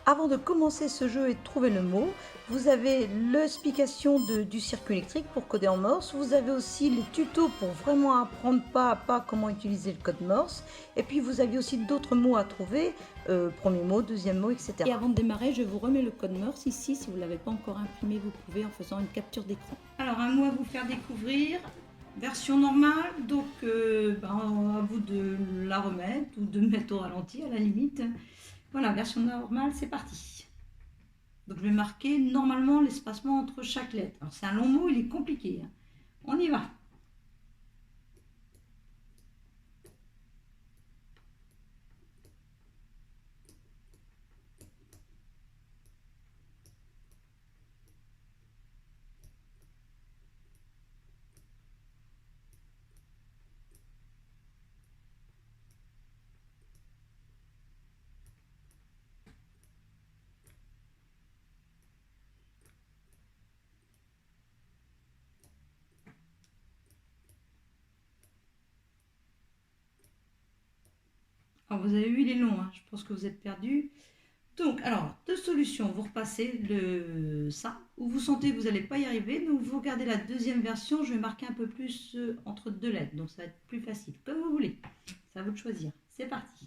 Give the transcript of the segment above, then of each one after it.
Avant de commencer ce jeu et de trouver le mot, vous avez l'explication du circuit électrique pour coder en Morse. Vous avez aussi les tutos pour vraiment apprendre pas à pas comment utiliser le code Morse. Et puis vous avez aussi d'autres mots à trouver, premier mot, deuxième mot, etc. Et avant de démarrer, je vous remets le code Morse ici. Si vous ne l'avez pas encore imprimé, vous pouvez en faisant une capture d'écran. Alors un mot à vous faire découvrir. Version normale, donc à vous de la remettre ou de mettre au ralenti à la limite. Voilà, version normale, c'est parti. Donc je vais marquer normalement l'espacement entre chaque lettre. Alors c'est un long mot, il est compliqué. On y va. Alors vous avez vu, il est long, hein. Je pense que vous êtes perdus. Donc, alors, deux solutions. Vous repassez ça, ou vous sentez que vous n'allez pas y arriver, donc vous regardez la deuxième version. Je vais marquer un peu plus entre deux lettres, donc ça va être plus facile. Comme vous voulez, c'est à vous de choisir. C'est parti.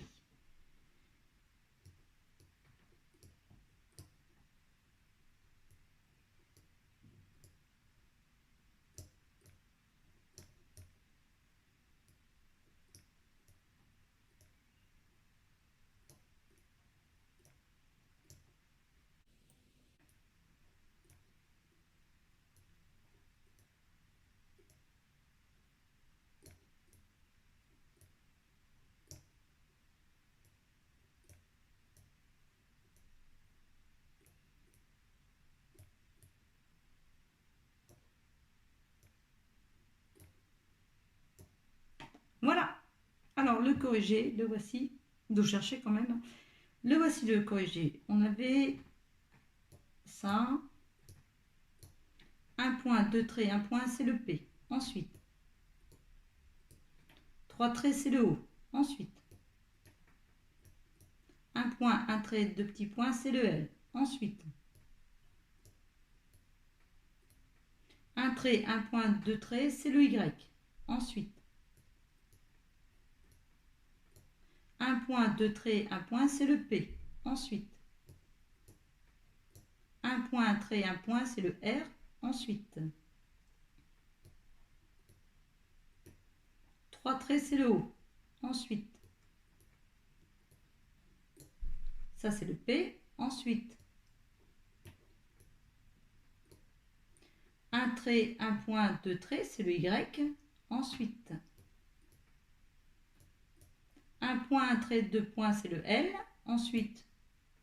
Voilà. Alors, le corrigé, le voici. De chercher quand même. Le voici le corrigé. On avait ça. Un point, deux traits, un point, c'est le P. Ensuite, trois traits, c'est le O. Ensuite, un point, un trait, deux petits points, c'est le L. Ensuite, un trait, un point, deux traits, c'est le Y. Ensuite, un point, deux traits, un point, c'est le P. Ensuite, un point, un trait, un point, c'est le R. Ensuite, trois traits, c'est le O. Ensuite, ça c'est le P. Ensuite, un trait, un point, deux traits, c'est le Y. Ensuite, un point, un trait, deux points, c'est le L. Ensuite,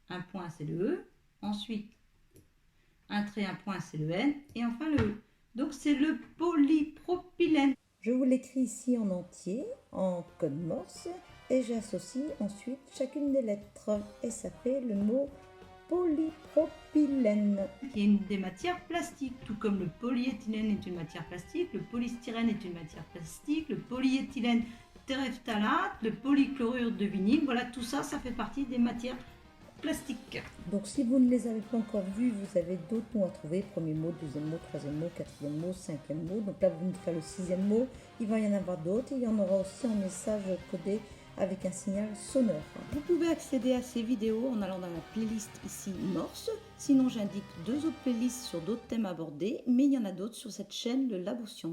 un point, c'est le E. Ensuite, un trait, un point, c'est le N. Et enfin le E. Donc, c'est le polypropylène. Je vous l'écris ici en entier, en code Morse. Et j'associe ensuite chacune des lettres. Et ça fait le mot polypropylène, qui est une des matières plastiques, tout comme le polyéthylène est une matière plastique, le polystyrène est une matière plastique, le polyéthylène terephthalate, le polychlorure de vinyle, voilà, tout ça, ça fait partie des matières plastiques. Donc si vous ne les avez pas encore vus, vous avez d'autres mots à trouver, premier mot, deuxième mot, troisième mot, quatrième mot, cinquième mot, donc là vous venez de faire le sixième mot, il va y en avoir d'autres, il y en aura aussi en message codé avec un signal sonore. Vous pouvez accéder à ces vidéos en allant dans la playlist ici Morse. Sinon, j'indique deux autres playlists sur d'autres thèmes abordés, mais il y en a d'autres sur cette chaîne, le Labo Science.